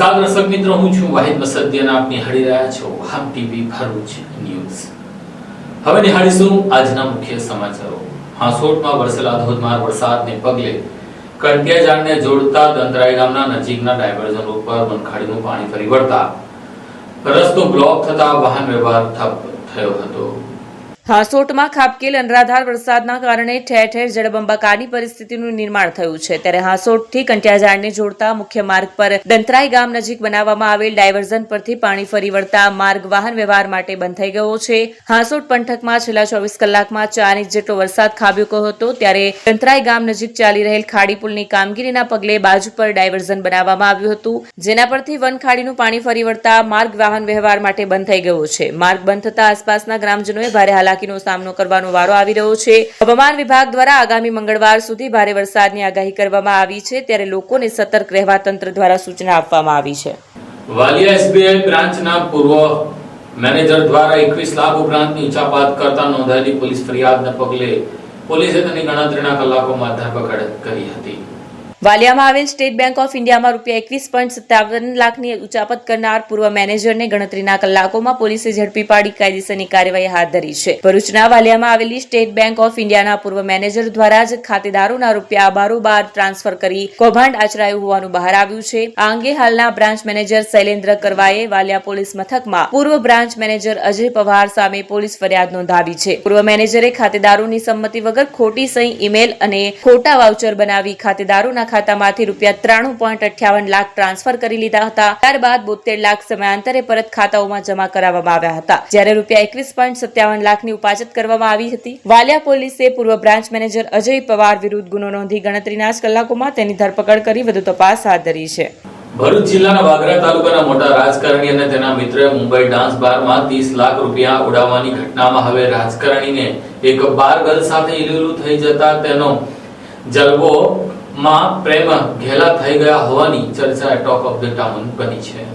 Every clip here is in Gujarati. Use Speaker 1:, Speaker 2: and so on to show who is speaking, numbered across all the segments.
Speaker 1: નમસ્કાર દર્શક મિત્રો, હું છું વાહિદ મસદિયાના આપ નિહાળી રહ્યા છો હમ ટીવી ભરૂચ ન્યૂઝ। હવે નિહાળીશું આજના મુખ્ય સમાચારો। હાંસોટમાં વરસેલા ધોધમાર વરસાદને પગલે કંટિયાજાળને જોડતા દંતરાઈ ગામના નજીકના ડાયવર્ઝન ઉપર વનખાડીનું પાણી ફરી વળતા રસ્તો બ્લોક થતા વાહન વ્યવહાર ઠપ થયો હતો।
Speaker 2: હાંસોટમાં ખાબકેલ અનરાધાર વરસાદના કારણે ઠેર ઠેર જળબંબાકારની પરિસ્થિતિનું નિર્માણ થયું છે। ત્યારે હાંસોટથી કંટિયાજાળને જોડતા મુખ્ય માર્ગ પર દંતરાઈ ગામ નજીક બનાવવામાં આવેલ ડાયવર્ઝન પરથી પાણી ફરી વળતા માર્ગ વાહન વ્યવહાર માટે બંધ થઈ ગયો છે। હાંસોટ પંથકમાં છેલ્લા 24 કલાકમાં 4 ઇંચ જેટલો વરસાદ ખાબક્યો હતો। ત્યારે દંતરાઈ ગામ નજીક ચાલી રહેલ ખાડી પુલની કામગીરીના પગલે બાજુ પર ડાયવર્ઝન બનાવવામાં આવ્યું હતું, જેના પરથી વનખાડીનું પાણી ફરી વળતા માર્ગ વાહન વ્યવહાર માટે બંધ થઈ ગયો છે। માર્ગ બંધ થતા આસપાસના ગ્રામજનોએ ભારે હાલાકીનો સામનો કરવાનો વારો આવી રહ્યો છે। હવામાન વિભાગ દ્વારા આગામી મંગળવાર સુધી ભારે વરસાદની આગાહી કરવામાં આવી છે, ત્યારે લોકોને સતર્ક રહેવા તંત્ર દ્વારા સૂચના આપવામાં આવી છે।
Speaker 1: વાલિયા એસબીઆઈ બ્રાન્ચના પૂર્વ મેનેજર દ્વારા 21 લાખ ઉપરાંતની ઉચાપત કરતા નોંધાયેલી પોલીસ ફરિયાદના પગલે પોલીસે તેની ગણતરીના કલાકોમાં ધરપકડ કરી હતી।
Speaker 2: વાલિયામાં આવેલ સ્ટેટ બેંક ઓફ ઇન્ડિયામાં ₹21.57 લાખની ઉચાપત કરનાર પૂર્વ મેનેજરને ગણતરીના કલાકોમાં પોલીસે ઝડપી પાડી કાયદેસરની કાર્યવાહી હાથ ધરી છે। ભરૂચના વાલિયામાં આવેલી સ્ટેટ બેંક ઓફ ઇન્ડિયાના પૂર્વ મેનેજર દ્વારા જ ખાતેદારોના રૂપિયા બારોબાર ટ્રાન્સફર કરી કૌભાંડ આચરાયું હોવાનું બહાર આવ્યું છે। આ અંગે હાલના બ્રાન્ચ મેનેજર શૈલેન્દ્ર કરવાએ વાલિયા પોલીસ મથકમાં પૂર્વ બ્રાન્ચ મેનેજર અજય પવાર સામે પોલીસ ફરિયાદ નોંધાવી છે। પૂર્વ મેનેજરે ખાતેદારોની સંમતિ વગર ખોટી સહી, ઈમેલ અને ખોટા વાઉચર બનાવી ખાતેદારોના ખાતામાંથી ₹93.58 લાખ ટ્રાન્સફર કરી લીધા હતા। ત્યારબાદ 72 લાખ સમયાંતરે પરત ખાતાઓમાં જમા કરાવવામાં આવ્યા હતા, જ્યારે ₹21.57 લાખની ઉપાચત કરવામાં આવી હતી। વાલિયા પોલીસે પૂર્વ બ્રાન્ચ મેનેજર અજય પવાર વિરુદ્ધ ગુનો નોંધી ગણતરીના જ કલાકોમાં તેની ધરપકડ કરી વધુ તપાસ હાથ ધરી છે।
Speaker 1: ભરૂચ જિલ્લાના વાગરા તાલુકાના મોટા રાજકારણી અને તેના મિત્રએ મુંબઈ ડાન્સ બારમાં 30 લાખ રૂપિયા ઉડાવવાની ઘટનામાં હવે રાજકારણીને એક બાર ગર્લ સાથે ઇલુલું થઈ જતા તેનો જલવો માં પ્રેમ ઘેલા થઈ ગયા હોવાની ચર્ચા ટોક ઓફ ધ ટાઉન બની છે।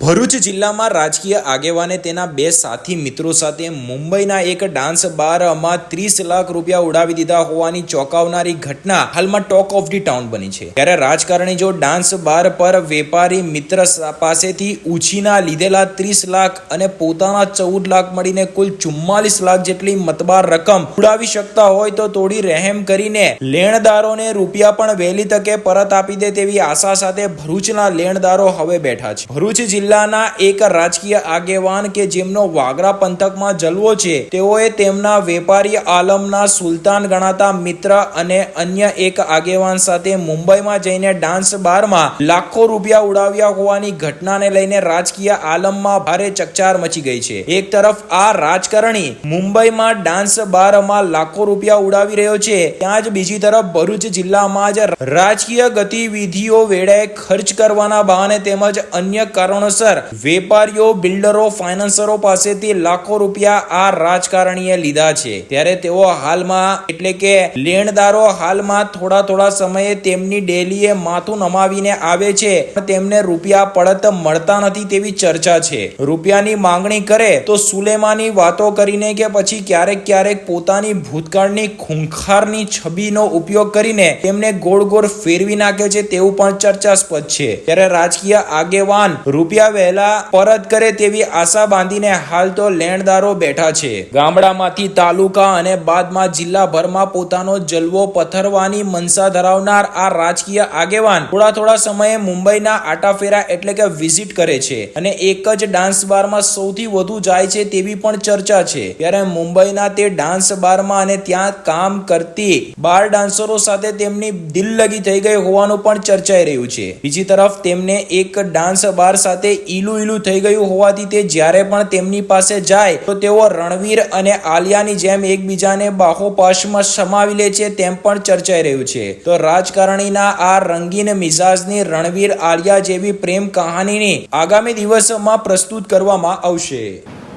Speaker 3: ભરૂચ જિલ્લામાં રાજકીય આગેવાને તેના 2 સાથી મિત્રો સાથે મુંબઈના એક ડાન્સ બારમાં 30 લાખ રૂપિયા ઉડાવી દીધા હોવાની ચોંકાવનારી ઘટના હાલમાં ટોક ઓફ ધી ટાઉન બની છે। ત્યારે રાજકારણી જો ડાન્સ બાર પર વેપારી મિત્ર પાસેથી ઉછીના લીધેલા 30 લાખ અને પોતાના 14 લાખ મળીને કુલ 44 લાખ જેટલી મતબાર રકમ ઉડાવી શકતા હોય તો થોડી રહેમ કરીને લેણદારોને રૂપિયા પણ વહેલી તકે પરત આપી દે તેવી આશા સાથે ભરૂચના લેણદારો હવે બેઠા છે। ભરૂચ જિલ્લાના એક રાજકીય આગેવાન કે જેમનો વાગરા પંથકમાં જલવો છે, તેઓએ તેમના વેપારી આલમના સુલતાન ગણાતા મિત્ર અને અન્ય એક આગેવાન સાથે મુંબઈમાં જઈને ડાન્સ બારમાં લાખો રૂપિયા ઉડાવ્યા હોવાની ઘટનાને લઈને રાજકીય આલમમાં ભારે ચકચાર મચી ગઈ છે। એક તરફ આ રાજકારણી મુંબઈમાં ડાન્સ બારમાં લાખો રૂપિયા ઉડાવી રહ્યો છે, ત્યાં જ બીજી તરફ ભરૂચ જિલ્લામાં જ રાજકીય ગતિવિધિઓ વેળાએ ખર્ચ કરવાના બહાને તેમજ અન્ય કારણો વેપારીઓ, બિલ્ડરો, ફાઇનાન્સરો પાસેથી લાખો રૂપિયા આ રાજકારણીએ લીધા છે। ત્યારે તેઓ હાલમાં એટલે કે લેણદારો હાલમાં થોડા સમયે તેમની ડેલીએ માથું નમાવીને આવે છે, પણ તેમને રૂપિયા પડત મળતા નથી તેવી ચર્ચા છે। રૂપિયાની માંગણી કરે તો સુલેમાની વાતો કરીને કે પછી ક્યારેક પોતાની ભૂતકાળની ખૂંખારની છબીનો ઉપયોગ કરીને તેમને ગોળ ફેરવી નાખે છે તેવું પણ ચર્ચાસ્પદ છે। ત્યારે રાજકીય આગેવાન રૂપિયા વહેલા પરત કરે તેવી આશા બાંધીને હાલ તો લેણદારો બેઠા છે। ગામડામાંથી તાલુકા અને બાદમાં જિલ્લાભરમાં પોતાનો જલવો પથરવાની મનસા ધરાવનાર આ રાજકીય આગેવાન થોડા સમયે મુંબઈના આટાફેરા એટલે કે વિઝિટ કરે છે અને એક જ ડાન્સ બારમાં સૌથી વધુ જાય છે તેવી પણ ચર્ચા છે। ત્યારે મુંબઈના તે ડાન્સ બારમાં અને ત્યાં કામ કરતી બાર ડાન્સરો સાથે તેમની દિલ્લગી થઈ ગઈ હોવાનું પણ ચર્ચાઈ રહ્યું છે। બીજી તરફ તેમને એક ડાન્સ બાર સાથે ઈલું થઈ ગયું હોવાથી તે જ્યારે પણ તેમની પાસે જાય તો તેઓ રણવીર અને આલિયાની જેમ એકબીજાને બાહોપાશમાં સમાવી લે છે તેમ પણ ચર્ચાઈ રહ્યું છે। તો રાજકારણીના આ રંગીન મિજાજની રણવીર આલિયા જેવી પ્રેમ કહાનીની આગામી દિવસોમાં પ્રસ્તુત કરવામાં આવશે।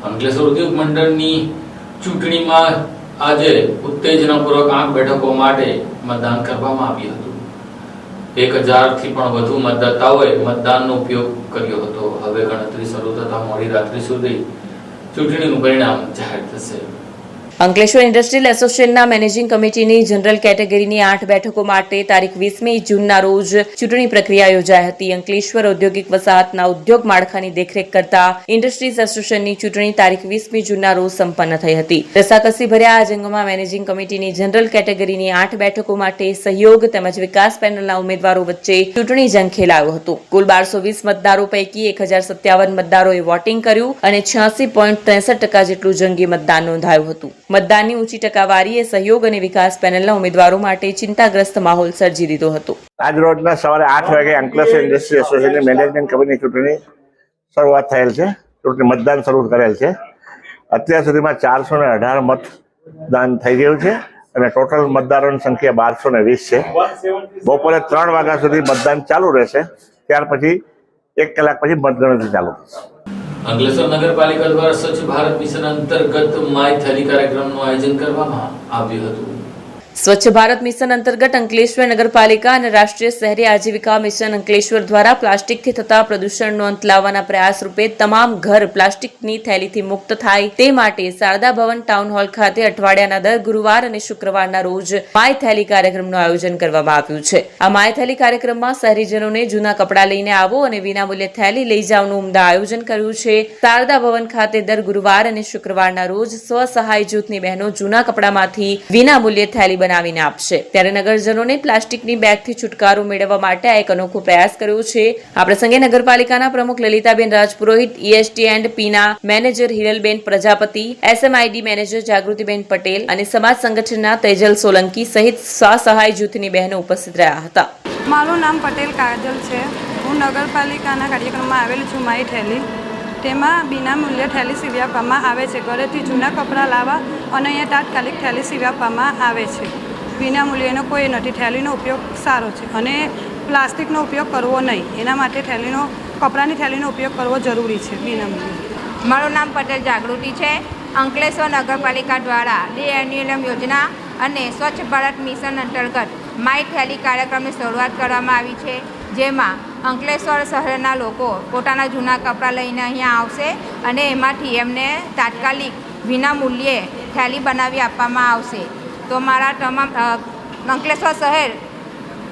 Speaker 1: અંકલેશ્વર ઉદ્યોગ મંડળની ચૂંટણીમાં આજે ઉત્તેજનાપૂર્વક 8 બેઠકો માટે મતદાન કરવામાં આવ્યું હતું। 1000 થી પણ વધુ મતદાતાઓએ મતદાનનો ઉપયોગ કર્યો હતો। હવે ગણતરી શરૂ થતા મોડી રાત્રિ સુધી ચૂંટણીનું પરિણામ જાહેર થશે।
Speaker 2: અંકલેશ્વર ઇન્ડસ્ટ્રીયલ એસોસિએશનના મેનેજિંગ કમિટીની જનરલ કેટેગરીની 8 બેઠકો માટે તારીખ 20મી જૂનના રોજ ચૂંટણી પ્રક્રિયા યોજાઈ હતી. અંકલેશ્વર ઔદ્યોગિક વસાહતના ઉદ્યોગ માળખાની દેખરેખ કરતા ઇન્ડસ્ટ્રીઝ એસોસિએશનની ચૂંટણી તારીખ 20મી જૂનના રોજ સંપન્ન થઈ હતી. રસાકસી ભર્યા આ જંગમાં મેનેજિંગ કમિટીની જનરલ કેટેગરીની 8 બેઠકો માટે સહયોગ તેમજ વિકાસ પેનલના ઉમેદવારો વચ્ચે ચૂંટણી જંગ ખેલાયો હતો. કુલ 1220 મતદારો પૈકી 1057 મતદારોએ વોટિંગ કર્યું અને 86.63% જેટલું જંગી મતદાન નોંધાયું હતું. મતદાનની ઊંચી ટકાવારીએ સહયોગ અને વિકાસ પેનલના ઉમેદવારો માટે ચિંતાગ્રસ્ત માહોલ સર્જી દીધો હતો.
Speaker 4: આજ રોજના સવારે 8 વાગે અંકલેશ્વર ઇન્ડસ્ટ્રી એસોસિએશનની મેનેજમેન્ટ કમિટીની ચૂંટણી શરૂઆત થયેલ છે. ચૂંટણી મતદાન શરૂ કરેલ છે. અત્યાર સુધીમાં 418 મતદાન થઈ ગયું છે અને ટોટલ મતદારોની સંખ્યા 1220 છે. બપોરે 3 વાગ્યા સુધી મતદાન ચાલુ રહેશે. ત્યાર પછી 1 કલાક પછી મતગણતરી ચાલુ થશે.
Speaker 1: અંકલેશ્વર નગરપાલિકા દ્વારા સ્વચ્છ ભારત મિશન અંતર્ગત માય થેલી કાર્યક્રમનું આયોજન કરવામાં આવ્યું હતું.
Speaker 2: સ્વચ્છ ભારત મિશન અંતર્ગત અંકલેશ્વર નગરપાલિકા અને રાષ્ટ્રીય શહેરી આજીવિકા મિશન અંકલેશ્વર દ્વારા પ્લાસ્ટિકથી થતા પ્રદૂષણનો અંત લાવવાના પ્રયાસ રૂપે તમામ ઘર પ્લાસ્ટિકની થેલીથી મુક્ત થાય તે માટે શારદા ભવન ટાઉન હોલ ખાતે અઠવાડિયાના દર ગુરુવાર અને શુક્રવારના રોજ માય થેલી કાર્યક્રમનું આયોજન કરવામાં આવ્યું છે. આ માય થેલી કાર્યક્રમમાં શહેરીજનોને જૂના કપડાં લઈને આવો અને વિનામૂલ્યે થેલી લઈ જવાનું ઉમદા આયોજન કર્યું છે. શારદા ભવન ખાતે દર ગુરુવાર અને શુક્રવારના રોજ સ્વસહાય જૂથની બહેનો જૂના કપડામાંથી વિનામૂલ્યે થેલી બનાવીને આપશે. ત્યારે નગરજનોને પ્લાસ્ટિકની બેગથી છુટકારો મેળવવા માટે આ એક અનોખો પ્રયાસ કર્યો છે. આ પ્રસંગે નગરપાલિકાના પ્રમુખ લલિતાબેન રાજપુરોહિત, EST એન્ડ પીના manager Hiralben Prajapati, SMID manager Jagrutiben Patel અને સમાજ સંગઠનના તેજલ સોલંકી સહિત સ્વસહાય જૂથની બહેનો ઉપસ્થિત રહ્યા હતા.
Speaker 5: મારું નામ પટેલ કાજલ છે. હું નગરપાલિકાના કાર્યક્રમમાં આવેલી છું માય થેલી. તેમાં વિના મૂલ્યે થેલી સીવી આપવામાં આવે છે. ઘરેથી જૂના કપડાં લાવવા અને અહીંયા તાત્કાલિક થેલી સીવી આપવામાં આવે છે. વિના મૂલ્યનો કોઈ નથી. થેલીનો ઉપયોગ સારો છે અને પ્લાસ્ટિકનો ઉપયોગ કરવો નહીં. એના માટે કપડાની થેલીનો ઉપયોગ કરવો જરૂરી છે વિના મૂલ્યે.
Speaker 6: મારું નામ પટેલ જાગૃતિ છે. અંકલેશ્વર નગરપાલિકા દ્વારા DNULM યોજના અને સ્વચ્છ ભારત મિશન અંતર્ગત માય થેલી કાર્યક્રમની શરૂઆત કરવામાં આવી છે. જેમાં અંકલેશ્વર શહેરના લોકો પોતાના જૂના કપડાં લઈને અહીંયા આવશે અને એમાંથી એમને તાત્કાલિક વિના મૂલ્યે થેલી બનાવી આપવામાં આવશે. તો મારા તમામ અંકલેશ્વર શહેર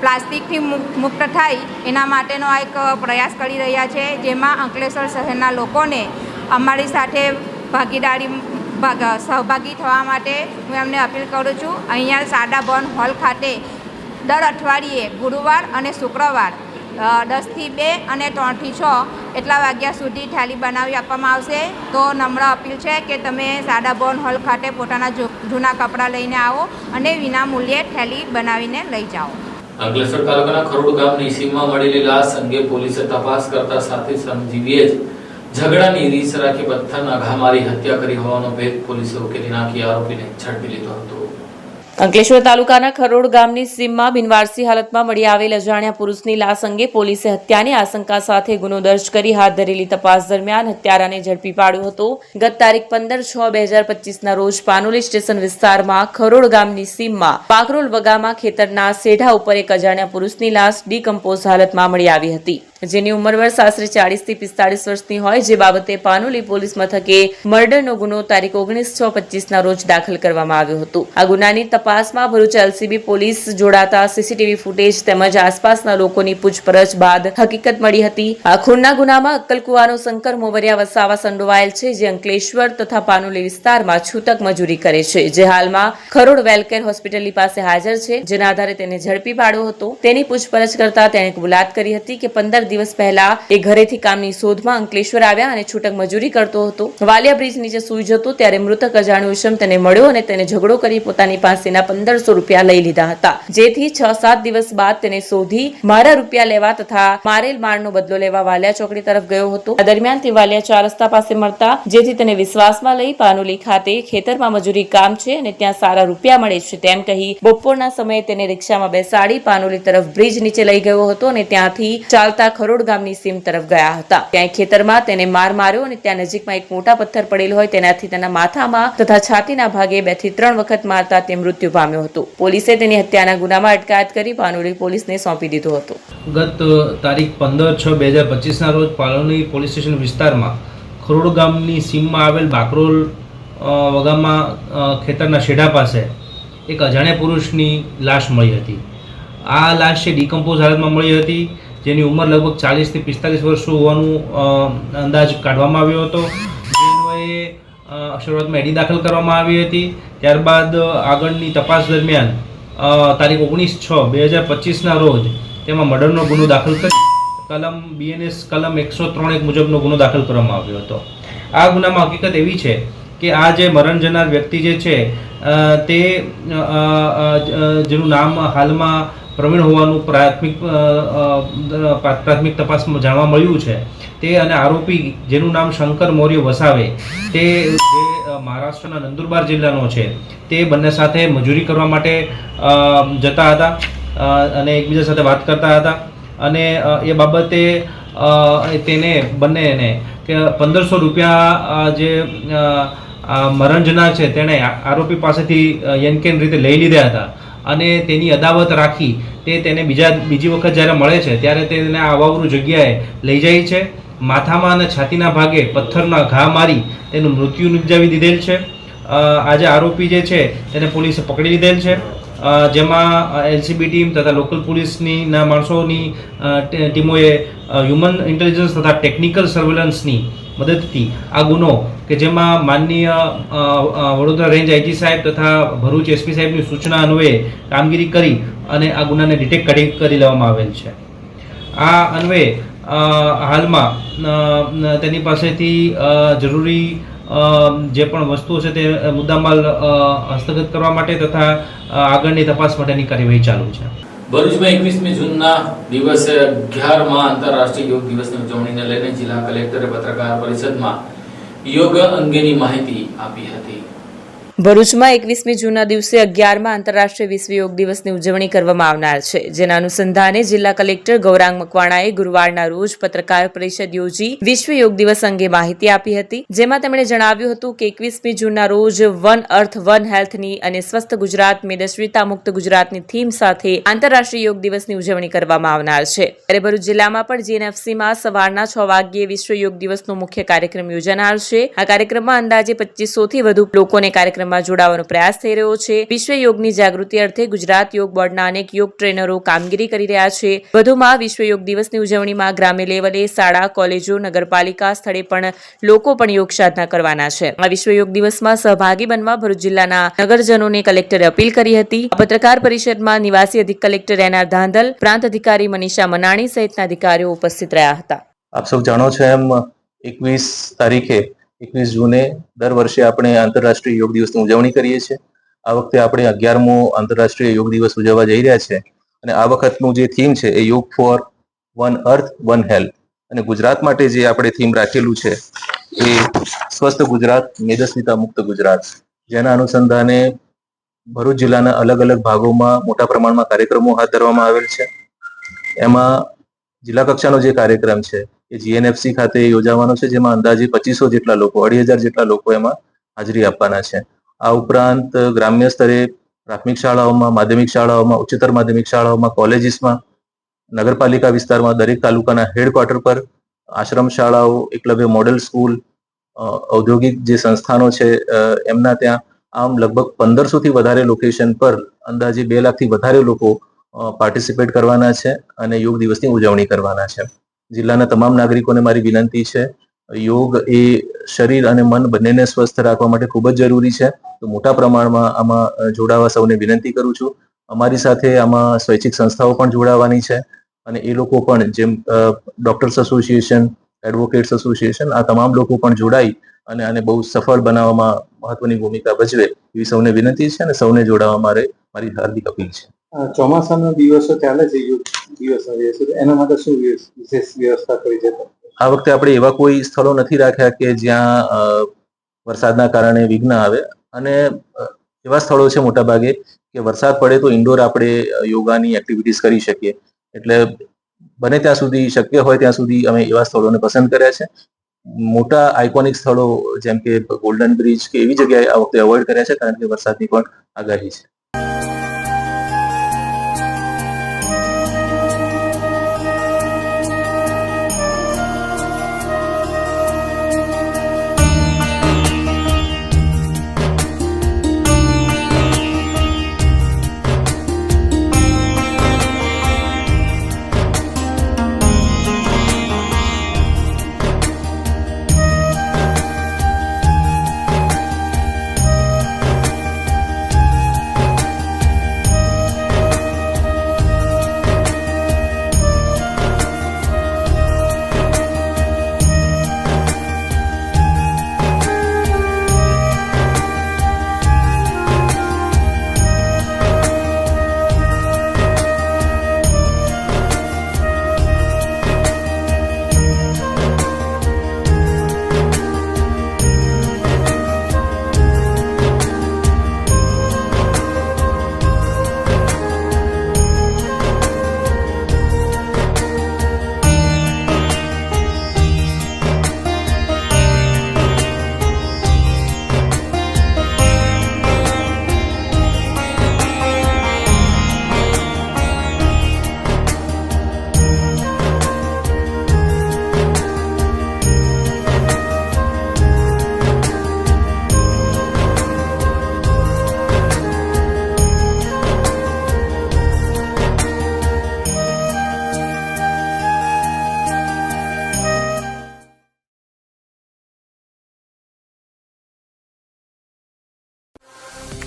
Speaker 6: પ્લાસ્ટિકથી મુક્ત થાય એના માટેનો આ એક પ્રયાસ કરી રહ્યા છે. જેમાં અંકલેશ્વર શહેરના લોકોને અમારી સાથે સહભાગી થવા માટે હું એમને અપીલ કરું છું. અહીંયા શારદા ભવન હોલ ખાતે દર અઠવાડિયે ગુરુવાર અને શુક્રવાર 10 થી 2 અને 3 થી 6 એટલા વાગ્યા સુધી થેલી બનાવી આપવામાં આવશે. તો નમ્ર અપીલ છે કે તમે શારદા ભવન હોલ ખાતે પોતાના જૂના કપડાં લઈને આવો અને વિના મૂલ્યે થેલી બનાવીને લઈ જાઓ.
Speaker 1: અંકલેશ્વર તાલુકાના ખરોડ ગામની સીમમાં મળેલી લાશ અંગે પોલીસે તપાસ કરતા સાથે શ્રમજીવીએ જ ઝઘડાની રીસ રાખી પથ્થરના ઘા મારી હત્યા કરી હોવાનો ભેદ પોલીસે ઉકેલી નાખી આરોપીને ઝડપી લીધો હતો.
Speaker 2: અંકલેશ્વર તાલુકાના ખરોડ ગામની સીમમાં બિનવારસી હાલતમાં મળી આવેલ અજાણ્યા પુરુષની લાશ અંગે પોલીસે હત્યાની આશંકા સાથે ગુનો દર્જ કરી હાથ ધરેલી તપાસ દરમિયાન હત્યારાને ઝડપી પાડ્યો હતો. ગત તારીખ 15/6/2025 ના રોજ પાનોલી સ્ટેશન વિસ્તારમાં ખરોડ ગામની સીમમાં પાકરોલ વગામાં ખેતરના સેઢા ઉપર એક અજાણ્યા પુરુષની લાશ ડીકમ્પોઝ હાલતમાં મળી આવી હતી. જેની ઉંમર વર્ષ આશરે 40 થી 45 વર્ષની હોય. જે બાબતે પાનોલી પોલીસ મથકે મર્ડરનો ગુનો તારીખ 19/6/25 ના રોજ દાખલ કરવામાં આવ્યો હતો. આ ગુનાની તપાસમાં ભરૂચ LCB પોલીસ જોડાતા CCTV ફૂટેજ તેમજ આસપાસના લોકોની પૂછપરછ બાદ હકીકત મળી હતી. આ ખૂનના ગુનામાં અક્કલકુવાનો શંકર મોવરિયા વસાવા સંડોવાયેલ છે, જે અંકલેશ્વર તથા પાનોલી વિસ્તારમાં છૂટક મજૂરી કરે છે. જે હાલમાં ખરોડ વેલકેર હોસ્પિટલની પાસે હાજર છે. જેના આધારે તેને ઝડપી પાડ્યો હતો. તેની પૂછપરછ કરતા તેણે કબૂલાત કરી હતી કે 15 દિવસ પહેલા એ ઘરેથી કામની શોધમાં અંકલેશ્વર આવ્યા અને છૂટક મજૂરી કરતો હતો. વાલિયા બ્રિજ નીચે સૂઈ જતો ત્યારે મૃતક અજાણ્યો ઈસમ તેને મળ્યો અને તેને ઝઘડો કરી પોતાની પાસેના 1500 રૂપિયા લઈ લીધા હતા. જેથી 6-7 દિવસ બાદ તેને શોધી મારા રૂપિયા લેવા તથા મારેલ મારનો બદલો લેવા વાલિયા ચોકડી તરફ ગયો હતો. આ દરમિયાન તે વાલિયા 4 રસ્તા પાસે મળતા જેથી તેને વિશ્વાસમાં લઈ પાનોલી ખાતે ખેતરમાં મજૂરી કામ છે અને ત્યાં સારા રૂપિયા મળે છે તેમ કહી બપોરના સમયે તેને રિક્ષામાં બેસાડી પાનોલી તરફ બ્રિજ નીચે લઈ ગયો હતો અને ત્યાંથી ચાલતા ખરોડ ગામની સીમ તરફ ગયા હતા. ત્યાં ખેતરમાં તેને માર માર્યો અને ત્યાં નજીકમાં એક મોટા પથ્થર પડેલ હોય તેનાથી તેના માથામાં તથા છાતીના ભાગે 2 થી 3 વખત મારતા તે મૃત્યુ પામ્યો હતો. પોલીસે તેની હત્યાના ગુનામાં અટકાયત કરી પાનોલી પોલીસને સોંપી દીધો હતો.
Speaker 7: ગત તારીખ 15/6/2025 ના રોજ પાનોલી પોલીસ સ્ટેશન વિસ્તારમાં ખરોડ ગામની સીમમાં આવેલ બાકરોલ વગામમાં ખેતરના શેઢા પાસે એક અજાણ્યા પુરુષની લાશ મળી હતી. આ લાશ છે ડિકમ્પોઝ હાલતમાં મળી હતી, જેની ઉંમર લગભગ 40 થી 45 વર્ષ હોવાનું અંદાજ કાઢવામાં આવ્યો હતો. જેનો શરૂઆતમાં એડી દાખલ કરવામાં આવી હતી. ત્યારબાદ આગળની તપાસ દરમિયાન તારીખ 19/6/2025ના રોજ તેમાં મર્ડરનો ગુનો દાખલ કરી કલમ BNS કલમ 103 મુજબનો ગુનો દાખલ કરવામાં આવ્યો હતો. આ ગુનામાં હકીકત એવી છે કે આ જે મરણ જનાર વ્યક્તિ જે છે તે જેનું નામ હાલમાં પ્રવીણ હોવાનું પ્રાથમિક તપાસમાં જાણવા મળ્યું છે તે અને આરોપી જેનું નામ શંકર મૌર્ય વસાવે તે જે મહારાષ્ટ્રના નંદુરબાર જિલ્લાનો છે તે બંને સાથે મજૂરી કરવા માટે જતા હતા અને એકબીજા સાથે વાત કરતા હતા અને એ બાબતે તેને બંનેને કે 1500 રૂપિયા જે મરણ જનાર છે તેણે આરોપી પાસેથી યનકેન રીતે લઈ લીધા હતા અને તેની અદાવત રાખી તેને બીજી વખત જ્યારે મળે છે ત્યારે તેને આવાવરૂ જગ્યાએ લઈ જાય છે. માથામાં અને છાતીના ભાગે પથ્થરના ઘા મારી તેનું મૃત્યુ નિપજાવી દીધેલ છે. આજે આરોપી જે છે તેને પોલીસે પકડી લીધેલ છે, જેમાં LCB ટીમ તથા લોકલ પોલીસની માણસોની ટીમોએ હ્યુમન ઇન્ટેલિજન્સ તથા ટેકનિકલ સર્વેલન્સની મદદથી આ ગુનો કે જેમાં માનનીય વડોદરા રેન્જ IG સાહેબ તથા ભરૂચ SP સાહેબની સૂચના અન્વયે કામગીરી કરી અને આ ગુનાને ડિટેક્ટ કરી લેવામાં આવેલ છે. આ અન્વયે હાલમાં તેની પાસેથી જરૂરી જે પણ વસ્તુઓ છે તે મુદ્દામાલ હસ્તગત કરવા માટે તથા આગળની તપાસ માટેની કાર્યવાહી ચાલુ છે.
Speaker 1: ભરૂચમાં 21મી જૂનના દિવસે 11મા આંતરરાષ્ટ્રીય યોગ દિવસની ઉજવણીને લઈને જિલ્લા કલેક્ટરે પત્રકાર પરિષદમાં યોગ અંગેની માહિતી આપી હતી.
Speaker 2: ભરૂચમાં 21મી જૂનના દિવસે 11મા આંતરરાષ્ટ્રીય વિશ્વ યોગ દિવસની ઉજવણી કરવામાં આવનાર છે, જેના અનુસંધાને જિલ્લા કલેક્ટર ગૌરાંગ મકવાણાએ ગુરુવારના રોજ પત્રકાર પરિષદ યોજી વિશ્વ યોગ દિવસ અંગે માહિતી આપી હતી. જેમાં તેમણે જણાવ્યું હતું કે 21મી જૂનના રોજ વન અર્થ વન હેલ્થની અને સ્વસ્થ ગુજરાત મેદસ્વીતા મુક્ત ગુજરાતની થીમ સાથે આંતરરાષ્ટ્રીય યોગ દિવસની ઉજવણી કરવામાં આવનાર છે. ત્યારે ભરૂચ જિલ્લામાં પણ GNFCમાં સવારના 6 વાગ્યે વિશ્વ યોગ દિવસનો મુખ્ય કાર્યક્રમ યોજાનાર છે. આ કાર્યક્રમમાં અંદાજે 2500થી વધુ લોકોને કાર્યક્રમ જોડાવાનો પ્રયાસ થઈ રહ્યો છે. વિશ્વ યોગની જાગૃતિ અર્થે ગુજરાત યોગ બોર્ડના અનેક યોગ ટ્રેનરો કામગીરી કરી રહ્યા છે. વધુમાં વિશ્વ યોગ દિવસની ઉજવણીમાં ગ્રામ્ય લેવલે શાળા, કોલેજો, નગરપાલિકા સ્થળે પણ લોકો પણ યોગ સાધના કરવાના છે. આ વિશ્વ યોગ દિવસમાં સહભાગી બનવા ભરૂચ જિલ્લાના નગરજનોને કલેક્ટરે અપીલ કરી હતી. આ પત્રકાર પરિષદમાં નિવાસી અધિક કલેક્ટર NR ધાંધલ, પ્રાંત અધિકારી મનીષા મનાણી સહિતના અધિકારીઓ ઉપસ્થિત રહ્યા હતા.
Speaker 8: આપ સૌ જાણો છો એમ 21 તારીખે 21 જૂને દર વર્ષે આપણે આંતરરાષ્ટ્રીય યોગ દિવસની ઉજવણી કરીએ છીએ. આ વખતે આપણે 11મો આંતરરાષ્ટ્રીય યોગ દિવસ ઉજવવા જઈ રહ્યા છે અને આ વખતનું જે થીમ છે એ yoga for one earth one health અને ગુજરાત માટે જે આપણે થીમ રાખેલું છે એ સ્વસ્થ ગુજરાત મેદસ્વીતા મુક્ત ગુજરાત, જેના અનુસંધાને ભરૂચ જિલ્લાના અલગ અલગ ભાગોમાં મોટા પ્રમાણમાં કાર્યક્રમો હાથ ધરવામાં આવેલ છે. એમાં જિલ્લા કક્ષાનો જે કાર્યક્રમ છે એ GNFC ખાતે યોજાવાનો છે, જેમાં અંદાજે 2500 જેટલા લોકો 2500 જેટલા લોકો એમાં હાજરી આપવાના છે. આ ઉપરાંત ગ્રામ્ય સ્તરે પ્રાથમિક શાળાઓમાં, માધ્યમિક શાળાઓમાં, ઉચ્ચતર માધ્યમિક શાળાઓમાં, કોલેજીસમાં, નગરપાલિકા વિસ્તારમાં, દરેક તાલુકાના હેડક્વાર્ટર પર, આશ્રમ શાળાઓ, એકલવ્ય મોડેલ સ્કૂલ, ઔદ્યોગિક જે સંસ્થાનો છે એમના ત્યાં આમ લગભગ 1500 થી વધારે લોકેશન પર અંદાજે 2 લાખથી વધારે લોકો પાર્ટિસિપેટ કરવાના છે અને યોગ દિવસની ઉજવણી કરવાના છે. જિલ્લાના તમામ નાગરિકોને મારી વિનંતી છે, યોગ એ શરીર અને મન બંનેને સ્વસ્થ રાખવા માટે ખૂબ જ જરૂરી છે. તો મોટા પ્રમાણમાં આમાં જોડાવા સૌને વિનંતી કરું છું. અમારી સાથે આમાં સ્વૈચ્છિક સંસ્થાઓ પણ જોડાવાની છે અને એ લોકો પણ જેમ ડોક્ટર્સ એસોસિએશન, એડવોકેટ્સ એસોસિએશન, આ તમામ લોકો પણ જોડાઈ અને આને બહુ સફળ બનાવવામાં મહત્વની ભૂમિકા ભજવે એવી સૌને વિનંતી છે અને સૌને જોડાવા મારી હાર્દિક અપીલ છે.
Speaker 9: ચોમાસાના દિવસો ચાલે છે, યોગ દિવસ આવે છે, એના માટે શું વિશેષ વ્યવસ્થા કરી છે?
Speaker 8: આ વખતે આપણે એવા કોઈ સ્થળો નથી રાખ્યા કે જ્યાં વરસાદના કારણે વિઘ્ન આવે અને એવા સ્થળો છે મોટાભાગે કે વરસાદ પડે તો ઇન્ડોર આપણે યોગાની એક્ટિવિટીઝ કરી શકીએ. એટલે બને ત્યાં સુધી, શક્ય હોય ત્યાં સુધી અમે એવા સ્થળોને પસંદ કર્યા છે. મોટા આઇકોનિક સ્થળો જેમ કે ગોલ્ડન બ્રિજ કે એવી જગ્યાએ આ વખતે અવોઇડ કર્યા છે, કારણ કે વરસાદની પણ આગાહી છે.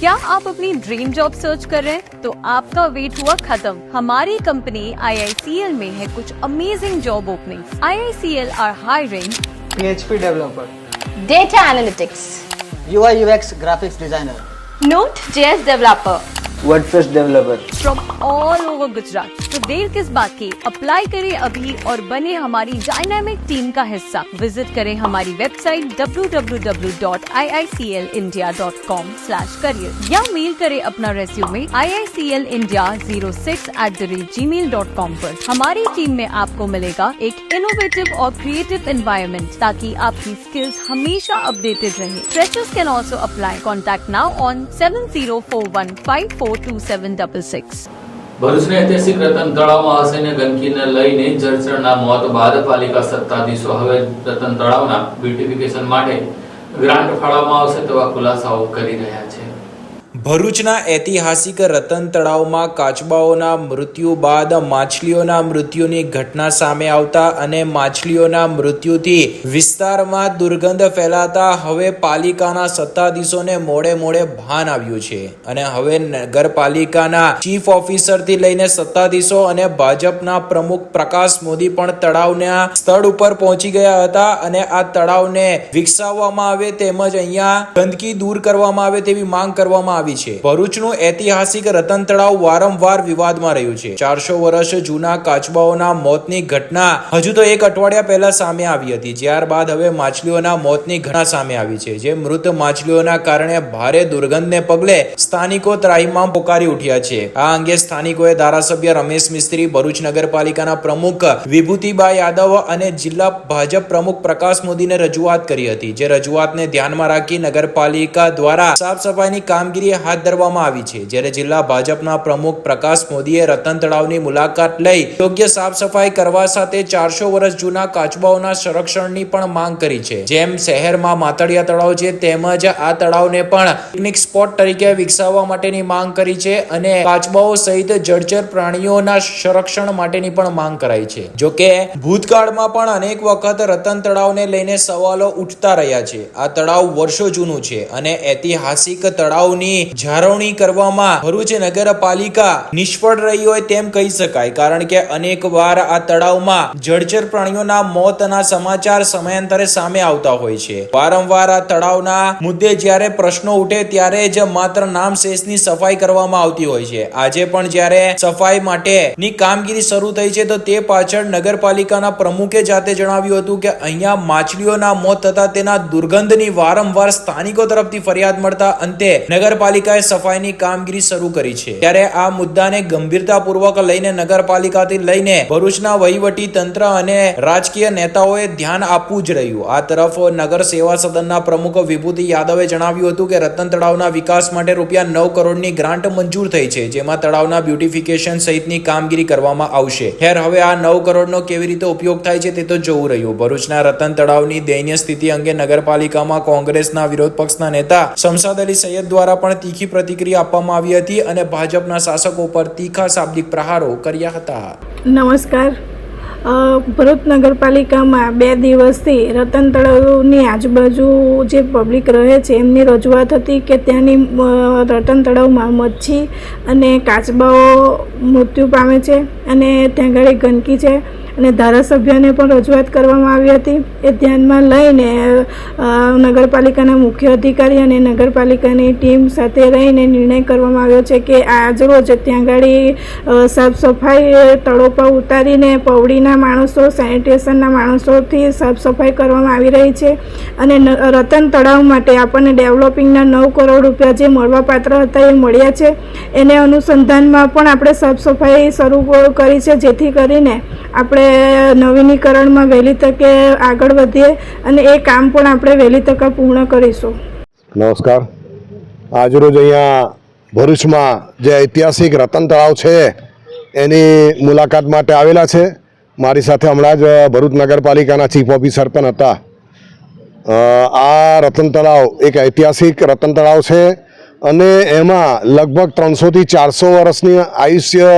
Speaker 10: क्या आप अपनी ड्रीम जॉब सर्च कर रहे हैं? तो आपका वेट हुआ खत्म। हमारी कंपनी IICL में है कुछ amazing job openings. IICL are hiring
Speaker 11: PHP developer,
Speaker 10: data analytics,
Speaker 11: UI UX graphics designer,
Speaker 10: Node.js developer
Speaker 11: WordPress developer.
Speaker 10: From all over Gujarat. तो देर किस बात की, अप्लाई करें अभी और बने हमारी डायनामिक टीम का हिस्सा। विजिट करें हमारी वेबसाइट www.iiclindia.com/career या मेल करें अपना रेज्यूमे iiclindia06@gmail.com पर। हमारी टीम में आपको मिलेगा एक इनोवेटिव और क्रिएटिव एनवायरनमेंट ताकि आपकी स्किल्स हमेशा अपडेटेड रहे। Freshers can also apply. Contact now on 7041542766।
Speaker 1: ભરૂચના ઐતિહાસિક રતન તળાવમાં અસહ્ય ગંદકીને લઈને જળચરના મોત બાદ પાલિકા સત્તાધીશો હવે રતન તળાવના બ્યુટિફિકેશન માટે ગ્રાન્ટ ફાળવવામાં આવશે તેવા ખુલાસાઓ કરી રહ્યા છે।
Speaker 3: ભરૂચના ઐતિહાસિક રતન તળાવમાં કાચબાઓના મૃત્યુ બાદ માછલીઓના મૃત્યુની ઘટના સામે આવતા અને માછલીઓના મૃત્યુથી વિસ્તારમાં દુર્ગંધ ફેલાતા હવે પાલિકાના સત્તાધીશોને મોડે મોડે ભાન આવ્યું છે અને હવે નગરપાલિકાના ચીફ ઓફિસરથી લઈને સત્તાધીશો અને ભાજપના પ્રમુખ પ્રકાશ મોદી પણ તળાવના સ્થળ ઉપર પહોંચી ગયા હતા અને આ તળાવને વિકસાવવામાં આવે તેમજ અહીંયા ગંદકી દૂર કરવામાં આવે તેવી માંગ કરવામાં આવી છે। ભરૂચનું ઐતિહાસિક રતન તળાવ વારંવાર વિવાદમાં રહ્યું છે। 400 વર્ષ જૂના કાચબાઓના મોતની ઘટના હજુ તો એક અઠવાડિયા પહેલા સામે આવી હતી, ત્યારબાદ હવે માછલીઓના મોતની ઘટના સામે આવી છે, જે મૃત માછલીઓના કારણે ભારે દુર્ગંધને પગલે સ્થાનિકો ત્રાહિમામ પોકારી ઉઠ્યા છે। આ અંગે સ્થાનિકોએ ધારાસભ્ય રમેશ મિસ્ત્રી, ભરૂચ નગરપાલિકાના પ્રમુખ વિભૂતિબા યાદવ અને જિલ્લા ભાજપ પ્રમુખ પ્રકાશ મોદીને રજૂઆત કરી હતી, જે રજૂઆતને ધ્યાનમાં રાખી નગરપાલિકા દ્વારા સાફ સફાઈની કામગીરી હાથ ધરવામાં આવી છે। જ્યારે જિલ્લા ભાજપના પ્રમુખ પ્રકાશ મોદીએ રતન તળાવની મુલાકાત લઈ યોગ્ય સાફ સફાઈ કરવા સાથે 400 વર્ષ જૂના કાચબાઓના સંરક્ષણની પણ માંગ કરી છે। જેમ શહેરમાં માતળિયા તળાવ છે તેમજ આ તળાવને પણ પિકનિક સ્પોટ તરીકે વિકસાવવા માટેની માંગ કરી છે અને કાચબાઓ સહિત જળચર પ્રાણીઓના સંરક્ષણ માટેની પણ માંગ કરાઈ છે। જોકે ભૂતકાળમાં પણ અનેક વખત રતન તળાવને લઈને સવાલો ઉઠતા રહ્યા છે। આ તળાવ વર્ષો જૂનું છે અને ઐતિહાસિક તળાવની જાળવણી કરવામાં ભરૂચ નગરપાલિકા નિષ્ફળ રહી હોય તેમ કહી શકાય, કારણ કે અનેક વાર આ તળાવમાં જળચર પ્રાણીઓના મોતના સમાચાર સમયાંતરે સામે આવતા હોય છે। વારંવાર આ તળાવના મુદ્દે જ્યારે પ્રશ્નો ઉઠે ત્યારે જ માત્ર નામ શેષની સફાઈ કરવામાં આવતી હોય છે। આજે પણ જ્યારે સફાઈ માટેની કામગીરી શરૂ થઈ છે તો તે પાછળ નગરપાલિકાના પ્રમુખે જાતે જણાવ્યું હતું કે અહીંયા માછલીઓના મોત થતા તેના દુર્ગંધની વારંવાર સ્થાનિકો તરફથી ફરિયાદ મળતા અંતે નગરપાલિકાએ સફાઈની કામગીરી શરૂ કરી છે। ત્યારે આ મુદ્દાને ગંભીરતાપૂર્વક લઈને નગરપાલિકાથી લઈને ભરૂચના વહીવટી તંત્ર અને રાજકીય નેતાઓએ ધ્યાન આપવું જ રહ્યું। આ તરફ નગર સેવા સદનના પ્રમુખ વિભૂતિ યાદવે જણાવ્યું હતું કે રતન તળાવના વિકાસ માટે રૂપિયા 9 કરોડની ગ્રાન્ટ મંજૂર થઈ છે, જેમાં તળાવના બ્યુટિફિકેશન સહિતની કામગીરી કરવામાં આવશે। ખેર હવે આ 9 કરોડનો કેવી રીતે ઉપયોગ થાય છે તે તો જોવું રહ્યું। ભરૂચના રતન તળાવની દયનીય સ્થિતિ અંગે નગરપાલિકામાં કોંગ્રેસના વિરોધ પક્ષના નેતા શમશાદ અલી સૈયદ દ્વારા પણ તીખી પ્રતિક્રિયા આપવામાં આવી હતી અને ભાજપના શાસકો પર તીખા શાબ્દિક પ્રહારો કર્યા હતા।
Speaker 12: નમસ્કાર। ભરૂચ નગરપાલિકામાં 2 દિવસથી રતન તળાવની આજુબાજુ જે પબ્લિક રહે છે એમની રજૂઆત હતી કે ત્યાંની રતન તળાવમાં મચ્છી અને કાચબાઓ મૃત્યુ પામે છે અને ત્યાં આગળ ગંદકી છે અને ધારાસભ્યને પણ રજૂઆત કરવામાં આવી હતી। એ ધ્યાનમાં લઈને નગરપાલિકાના મુખ્ય અધિકારી અને નગરપાલિકાની ટીમ સાથે રહીને નિર્ણય કરવામાં આવ્યો છે કે આજરોજ ત્યાં આગળ સાફ સફાઈ તળો પર ઉતારીને પવડીના માણસો, સેનિટેશનના માણસોથી સાફ સફાઈ કરવામાં આવી રહી છે અને રતન તળાવ માટે આપણને ડેવલપિંગના 9 કરોડ રૂપિયા જે મળવાપાત્ર હતા એ મળ્યા છે। એને અનુસંધાનમાં પણ આપણે સાફ સફાઈ શરૂ કરી છે, જેથી કરીને આપણે નવીનીકરણમાં વહેલી તકે આગળ વધીએ અને એ કામ પણ આપણે વહેલી તકે પૂર્ણ કરીશું।
Speaker 13: નમસ્કાર। આજરોજ અહીંયા ભરૂચમાં જે ઐતિહાસિક રતન તળાવ છે એની મુલાકાત માટે આવેલા છે। મારી સાથે હમણાં જ ભરૂચ નગરપાલિકાના ચીફ ઓફિસર પણ હતા। આ રતન તળાવ એક ઐતિહાસિક રતન તળાવ છે અને એમાં લગભગ 300 થી 400 વર્ષની આયુષ્ય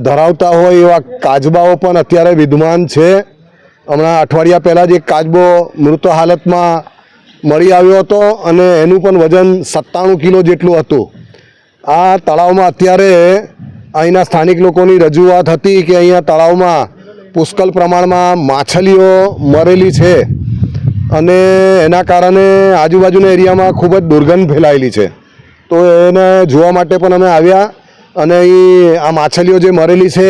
Speaker 13: ધરાવતા હોય એવા કાચબાઓ પણ અત્યારે વિદ્યમાન છે। હમણાં અઠવાડિયા પહેલાં જ એક કાચબો મૃત હાલતમાં મળી આવ્યો હતો અને એનું પણ વજન 97 કિલો જેટલું હતું. આ તળાવમાં અત્યારે અહીંના સ્થાનિક લોકોની રજૂઆત હતી કે અહીંયા તળાવમાં પુષ્કળ પ્રમાણમાં માછલીઓ મરેલી છે અને એના કારણે આજુબાજુના એરિયામાં ખૂબ જ દુર્ગંધ ફેલાયેલી છે. તો એને જોવા માટે પણ અમે આવ્યા અને અહીં આ માછલીઓ જે મરેલી છે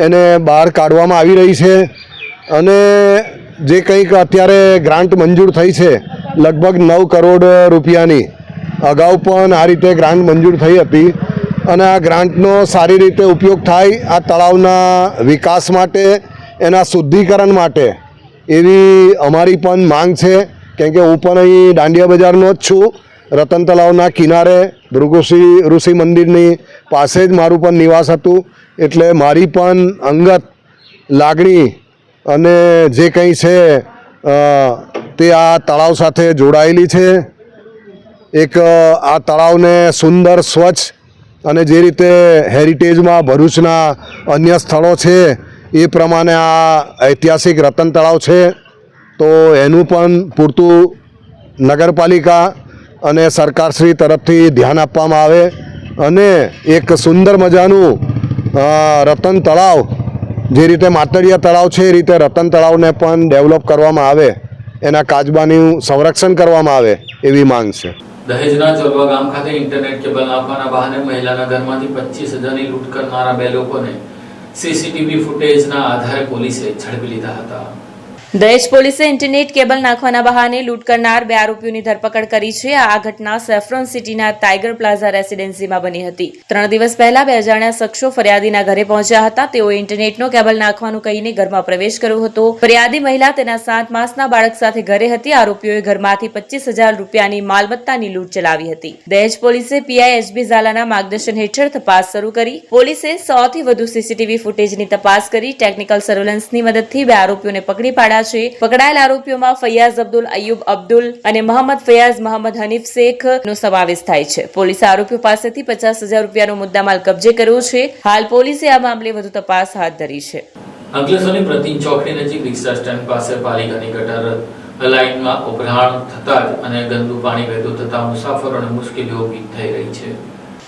Speaker 13: એને બહાર કાઢવામાં આવી રહી છે અને જે કંઈક અત્યારે ગ્રાન્ટ મંજૂર થઈ છે લગભગ 9 કરોડ રૂપિયાની, અગાઉ પણ આ રીતે ગ્રાન્ટ મંજૂર થઈ હતી અને આ ગ્રાન્ટનો સારી રીતે ઉપયોગ થાય આ તળાવના વિકાસ માટે, એના શુદ્ધિકરણ માટે એવી અમારી પણ માંગ છે. કેમ કે હું પણ અહીં દાંડિયા બજારનો જ છું. રતન તળાવના કિનારે ઋષિ મંદિરની પાસે જ મારું પણ નિવાસ હતું, એટલે મારી પણ અંગત લાગણી અને જે કંઈ છે તે આ તળાવ સાથે જોડાયેલી છે. એક આ તળાવને સુંદર, સ્વચ્છ અને જે રીતે હેરિટેજમાં ભરૂચના અન્ય સ્થળો છે એ પ્રમાણે આ ઐતિહાસિક રતન તળાવ છે. તો એનું પણ પૂરતું નગરપાલિકા અને સરકારશ્રી તરફથી ધ્યાન આપવામાં આવે અને એક સુંદર મજાનું રતન તળાવ, જે રીતે માતળિયા તળાવ છે એ રીતે રતન તળાવને પણ ડેવલપ કરવામાં આવે, એના કાચબાનું સંરક્ષણ કરવામાં આવે એવી માંગ છે.
Speaker 1: દહેજના ચોરવા ગામ ખાતે ઇન્ટરનેટ કેબલ નાખવાના બહાને મહિલાના ઘરમાંથી 25,000ની લૂંટ કરનારા 2 લોકોને સીસીટીવી ફૂટેજના આધારે પોલીસે ઝડપી લીધા હતા.
Speaker 2: દહેજ પોલીસે ઇન્ટરનેટ કેબલ નાખવાના બહાને લૂંટ કરનાર 2 આરોપીઓની ધરપકડ કરી છે. આ ઘટના સેફ્રોન સિટીના ટાઈગર પ્લાઝા રેસિડેન્સીમાં બની હતી. 3 દિવસ પહેલા 2 અજાણ્યા શખ્સો ફરિયાદીના ઘરે પહોંચ્યા હતા. તેઓએ ઇન્ટરનેટનો કેબલ નાખવાનું કહીને ઘરમાં પ્રવેશ કર્યો હતો. ફરિયાદી મહિલા તેના 7 માસના બાળક સાથે ઘરે હતી. આરોપીઓએ ઘરમાંથી 25,000 રૂપિયાની માલમત્તાની લૂંટ ચલાવી હતી. દહેજ પોલીસે પીઆઈ એચબી ઝાલાના માર્ગદર્શન હેઠળ તપાસ શરૂ કરી. પોલીસે 100થી વધુ સીસીટીવી ફૂટેજની તપાસ કરી. ટેકનિકલ સર્વેલન્સની મદદથી 2 આરોપીઓને પકડી પાડ્યા છે. પકડાયેલ આરોપીઓમાં ફૈયાઝ અબ્દુલ અયુબ અબ્દુલ અને મોહમ્મદ ફૈયાઝ મોહમ્મદ હનીફ શેખ નો સમાવેશ થાય છે. પોલીસે આરોપીઓ પાસેથી 50,000 રૂપિયાનો મુદ્દામાલ કબજે કર્યો છે. હાલ પોલીસે આ મામલે વધુ તપાસ હાથ ધરી છે.
Speaker 1: અંકલેશ્વરની પ્રતિન ચોકડી નજીક રિક્ષા સ્ટેન્ડ પાસે પાલિકાની ગટર લાઇનમાં ઉભરાણ થતા જ અને ગંદુ પાણી વહેતું થતા મુસાફરોને મુશ્કેલીઓ ઊભી થઈ રહી છે.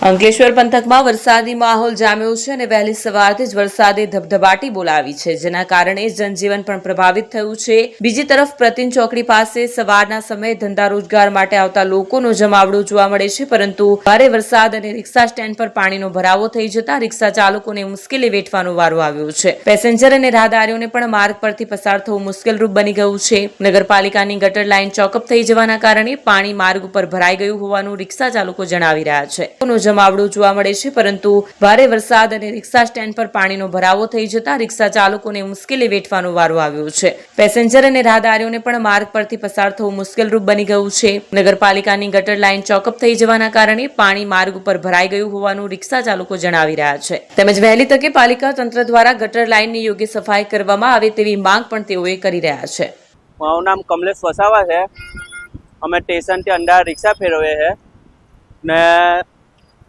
Speaker 2: અંકલેશ્વર પંથકમાં વરસાદી માહોલ જામ્યો છે અને વહેલી સવારથી જ વરસાદે ધબધબાટી બોલાવી છે, જેના કારણે જનજીવન પણ પ્રભાવિત થયું છે. બીજી તરફ પ્રતિન ચોકડી પાસે સવારના સમયે ધંધા રોજગાર માટે આવતા લોકોનો જમાવડો જોવા મળે છે, પરંતુ ભારે વરસાદ અને રિક્ષા સ્ટેન્ડ પર પાણીનો ભરાવો થઈ જતા રિક્ષા ચાલકોને મુશ્કેલી વેઠવાનો વારો આવ્યો છે. પેસેન્જર અને રાહદારીઓને પણ માર્ગ પરથી પસાર થવું મુશ્કેલરૂપ બની ગયું છે. નગરપાલિકાની ગટર લાઇન ચોકઅપ થઈ જવાના કારણે પાણી માર્ગ ઉપર ભરાઈ ગયું હોવાનું રિક્ષા ચાલકો જણાવી રહ્યા છે. જમાવડો જોવા મળે છે, પરંતુ ભારે વરસાદ અને રિક્ષા સ્ટેન્ડ પર પાણીનો ભરાવો થઈ જતા રિક્ષા ચાલકોને મુશ્કેલી વેઠવાનો વારો આવ્યો છે. પેસેન્જર અને રાહદારીઓને પણ માર્ગ પરથી પસાર થવું મુશ્કેલરૂપ બની ગયું છે. નગરપાલિકાની ગટર લાઇન ચોકઅપ થઈ જવાના કારણે પાણી માર્ગ ઉપર ભરાઈ ગયું હોવાનું રિક્ષા ચાલકો જણાવી રહ્યા છે. તેમજ વહેલી તકે પાલિકા તંત્ર દ્વારા ગટર લાઇનની યોગ્ય સફાઈ કરવામાં આવે તેવી માંગ પણ તેઓએ કરી રહ્યા છે.
Speaker 14: મારું નામ કમલેશ વસાવા છે. અમે સ્ટેશનથી અંદર રિક્ષા ફેરવીએ છે ને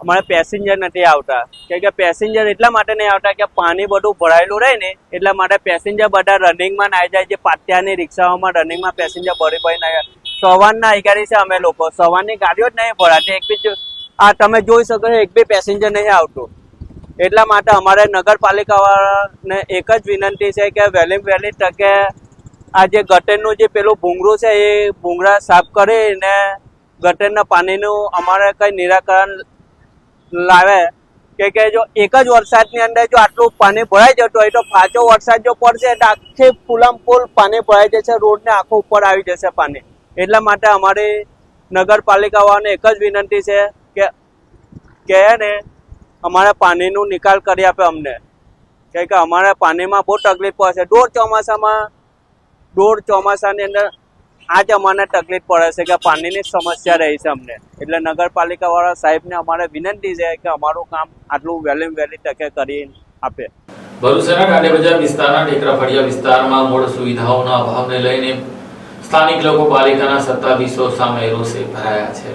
Speaker 14: અમારે પેસેન્જર નથી આવતા. કે પેસેન્જર એટલા માટે નહીં આવતા કે પાણી બધું ભરાયેલું રહે ને એટલા માટે પેસેન્જર બધા રનિંગમાં ના જાય. જે પાટિયાની રિક્ષાઓમાં રનિંગમાં પેસેન્જર ભરી ના જાય. સવારના અધિકારી છે અમે લોકો, સવારની ગાડીઓ જ નહીં ભરાતી. એક બી આ તમે જોઈ શકો છો, એક બી પેસેન્જર નહીં આવતું. એટલા માટે અમારે નગરપાલિકાવાળાને એક જ વિનંતી છે કે વહેલી તકે આ જે ગટરનું જે પેલું ભૂંગળું છે એ ભૂંગળા સાફ કરીને ગટરના પાણીનું અમારે કંઈ નિરાકરણ લાવે. કે જો એક જ વરસાદની અંદર જો આટલું પાણી ભરાઈ જતું હોય તો પાછો વરસાદ જો પડશે તો આખી ફૂલમ ફૂલ પાણી ભરાઈ જશે, રોડને આખો ઉપર આવી જશે પાણી. એટલા માટે અમારી નગરપાલિકાવાળાને એક જ વિનંતી છે કે ને અમારે પાણીનું નિકાલ કરી આપે અમને. કે અમારે પાણીમાં બહુ તકલીફ પડશે. દોઢ ચોમાસાની અંદર આ જ અમને તકલીફ પડે છે કે પાણીની સમસ્યા રહી છે અમને. એટલે નગરપાલિકાવાળા સાહેબને અમારે વિનંતી છે કે અમારું કામ આટલું વહેલી તકે કરી આપે.
Speaker 1: ભરૂચના દાંડિયા બજાર વિસ્તારના ટેકરા ફળિયા વિસ્તારમાં મૂળ સુવિધાઓના અભાવને લઈને સ્થાનિક લોકો પાલિકાના સત્તાધીશો સામે રોષે ભરાયા છે.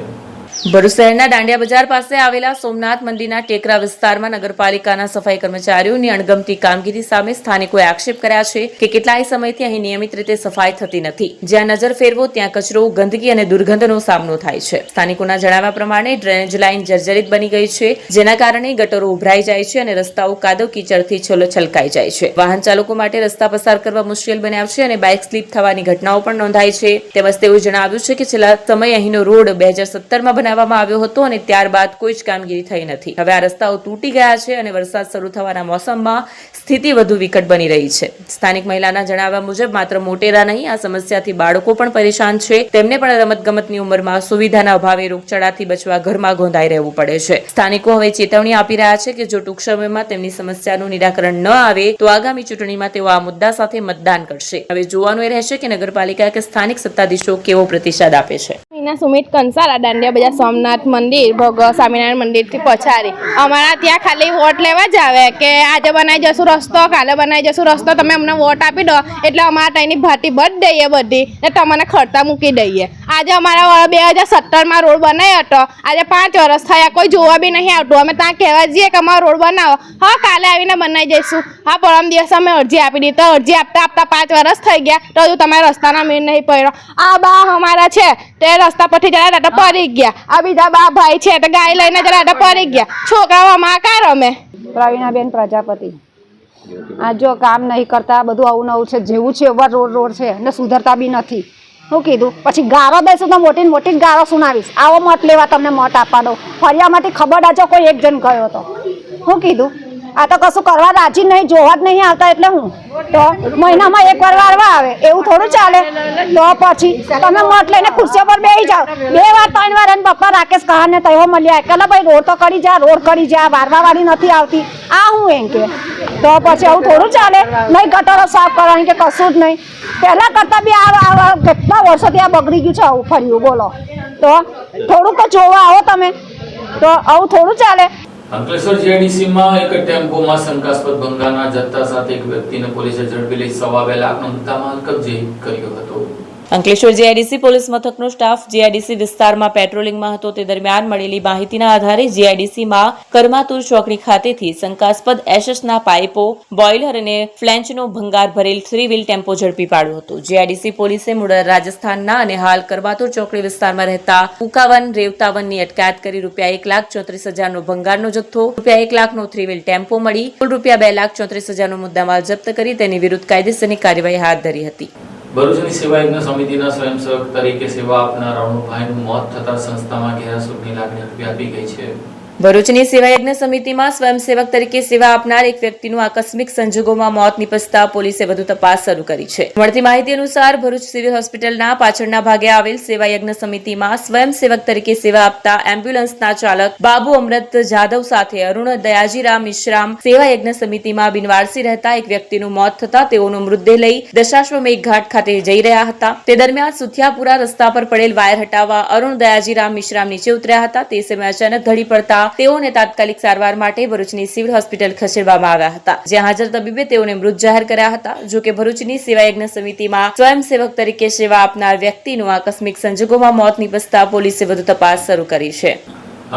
Speaker 2: ભરૂચ શહેરના દાંડિયા બજાર પાસે આવેલા સોમનાથ મંદિરના ટેકરા વિસ્તારમાં નગરપાલિકાના સફાઈ કર્મચારીઓની અણગમતી કામગીરી સામે સ્થાનિકોએ આક્ષેપ કર્યા છે કે કેટલાય સમયથી અહીં નિયમિત રીતે સફાઈ થતી નથી. જ્યાં નજર ફેરવો ત્યાં કચરો, ગંદકી અને દુર્ગંધનો સામનો થાય છે. સ્થાનિકોના જણાવ્યા પ્રમાણે ડ્રેનેજ લાઇન જર્જરિત બની ગઈ છે, જેના કારણે ગટરો ઉભરાઈ જાય છે અને રસ્તાઓ કાદવ કીચડથી છલકાઈ જાય છે. વાહન ચાલકો માટે રસ્તા પસાર કરવા મુશ્કેલ બન્યા છે અને બાઇક સ્લીપ થવાની ઘટનાઓ પણ નોંધાઈ છે. તેમજ તેઓએ જણાવ્યું છે કે છેલ્લા સમયે અહીંનો રોડ 2017માં બનાવવામાં આવ્યો હતો અને ત્યારબાદ કોઈ જ કામગીરી થઈ નથી. હવે આ રસ્તાઓ તૂટી ગયા છે અને વરસાદ શરૂ થવાના મોસમમાં સ્થિતિ વધુ વિકટ બની રહી છે. સ્થાનિક મહિલાના જણાવ્યા મુજબ માત્ર મોટેરા નહીં, આ સમસ્યાથી બાળકો પણ પરેશાન છે. તેમને પણ રમતગમતની ઉંમરમાં સુવિધાના અભાવે રોગચાળાથી બચવા ઘરમાં ગોંધાઈ રહેવું પડે છે. સ્થાનિકો હવે ચેતવણી આપી રહ્યા છે કે જો ટૂંક સમયમાં તેમની સમસ્યાનું નિરાકરણ ન આવે તો આગામી ચૂંટણીમાં તેઓ આ મુદ્દા સાથે મતદાન કરશે. હવે જોવાનું એ રહેશે કે નગરપાલિકા કે સ્થાનિક સત્તાધીશો કેવો પ્રતિસાદ આપે છે.
Speaker 15: સુમિત કંસારા, દાંડિયા બજાર સોમનાથ મંદિર, સ્વામિનારાયણ મંદિરથી પછાડી. અમારા ત્યાં ખાલી વોટ લેવા જ આવે કે આજે બનાવી જશું રસ્તો, કાલે બનાવી જશું રસ્તો, તમે અમને વોટ આપી દો એટલે અમારા ત્યાંની ભાટી બધ દઈએ બધી ને તમને ખર્ચા મૂકી દઈએ. આજે અમારા 2017માં રોડ બનાવ્યો હતો, આજે 5 વર્ષ થયા, કોઈ જોવા બી નહીં આવતું. અમે ત્યાં કહેવા જઈએ કે અમારો રોડ બનાવો, હા કાલે આવીને બનાવી જઈશું. હા પરમ દિવસ અમે અરજી આપી દીધી, તો અરજી આપતા 5 વર્ષ થઈ ગયા તો હજુ તમારા રસ્તાના મેળ નહીં પડ્યો. આ બા અમારા છે તે રસ્તા પરથી જરા તો પડી ગયા. આ બીજા બા ભાઈ છે તો ગાય લઈને જરા તો પડી ગયા. છોકરાઓ અમારા કાર અમે.
Speaker 16: પ્રવીણાબેન પ્રજાપતિ. આ જો કામ નહીં કરતા, બધું આવું નવું છે, જેવું છે એવા રોડ છે ને સુધરતા બી નથી. શું કીધું પછી ગારો દઈશું તો મોટી મોટી ગારો સુનાવીશ. આવો મત લેવા તમને મત આપવા દો. ફરિયામાંથી ખબર આજો કોઈ એક જણ ગયો હતો. શું કીધું આ તો કશું કરવા રાજી નહીં, જોવા જ નહીં આવતા એટલે હું તો મહિનામાં એકવાર વારવા આવે એવું થોડું ચાલે. તો પછી તમે મત લઈને ખુરશીઓ પર બેસી જાઓ. 2 વાર 3 વાર અને પપ્પા રાકેશ કહાને તહેવો મળ્યા કે ભાઈ રોડ તો કરી જા, રોડ કરી જા, વારવા વાળી નથી આવતી. આ હું એમ કે તો પછી આવું થોડું ચાલે. નહીં ગટરો સાફ કરવાની કે કશું જ નહીં. પહેલા કરતા બી આ કેટલા વર્ષોથી આ બગડી ગયું છે. આવું ફર્યું બોલો તો થોડુંક તો જોવા આવો તમે, તો આવું થોડું ચાલે.
Speaker 1: અંકલેશ્વર જીઆઈડીસીમાં એક ટેમ્પોમાં શંકાસ્પદ ભંગારના જથ્થા સાથે એક વ્યક્તિને પોલીસે ઝડપી લઈ 2.5 લાખનો મુદ્દામાલ કબજે કર્યો હતો.
Speaker 2: અંકલેશ્વર જીઆઈડીસી પોલીસ મથકનો સ્ટાફ જીઆઈડીસી વિસ્તારમાં પેટ્રોલિંગમાં હતો. તે દરમિયાન મળેલી માહિતીના આધારે જીઆઈડીસીમાં કરમાતુર ચોકડી ખાતેથી શંકાસ્પદ એશસના પાઇપો, બોઇલર અને ફ્લેન્ચનો ભંગાર ભરેલ 3 વ્હીલ ટેમ્પો ઝડપી પાડ્યો હતો. જીઆઈડીસી પોલીસે મૂળ રાજસ્થાનના અને હાલ કરમાતુર ચોકડી વિસ્તારમાં રહેતા ઉકાવન રેવતાવનની અટકાયત કરી ₹1,34,000નો ભંગારનો જથ્થો, ₹1 લાખનો 3 વ્હીલ ટેમ્પો મળી કુલ ₹2,34,000નો મુદ્દામાલ જપ્ત કરી તેની વિરુદ્ધ કાયદેસરની કાર્યવાહી હાથ ધરી હતી.
Speaker 1: ભરૂચની સેવા યજ્ઞ સમિતિના સ્વયંસેવક તરીકે સેવા આપનાર અરુણભાઈનું મોત થતા સંસ્થામાં ઘેરા શોકની લાગણી વ્યાપી ગઈ છે.
Speaker 2: ભરૂચની સેવા યજ્ઞ સમિતિમાં સ્વયંસેવક તરીકે સેવા આપનાર એક વ્યક્તિનું આકસ્મિક સંજોગોમાં મોત નિપજતા પોલીસે વધુ તપાસ શરૂ કરી છે. મળતી માહિતી અનુસાર ભરૂચ સિવિલ હોસ્પિટલના પાછળના ભાગે આવેલ સેવા યજ્ઞ સમિતિમાં સ્વયંસેવક તરીકે સેવા આપતા એમ્બ્યુલન્સના ચાલક બાબુ અમૃત જાદવ સાથે અરુણ દયાજીરામ મિશ્રામ સેવા યજ્ઞ સમિતિમાં બિનવારસી રહેતા એક વ્યક્તિનું મોત થતા તેઓનો મૃતદેહ લઈ દશાશ્વમેઘ ઘાટ ખાતે જઈ રહ્યા હતા. તે દરમિયાન સુથિયાપુરા રસ્તા પર પડેલ વાયર હટાવવા અરુણ દયાજીરામ મિશ્રામ નીચે ઉતર્યા હતા. તે સમયે અચાનક ધડી પડતા તેઓને તાત્કાલિક સારવાર માટે ભરૂચની સિવિલ હોસ્પિટલ ખસેડવામાં આવ્યા હતા, જ્યાં હાજર તબીબે તેઓને મૃત જાહેર કર્યા હતા. જો કે ભરૂચની સેવા યજ્ઞ સમિતિમાં સ્વયંસેવક તરીકે સેવા આપનાર વ્યક્તિનું આકસ્મિક સંજોગોમાં મોત નિપજતા પોલીસે વધુ તપાસ શરૂ કરી છે.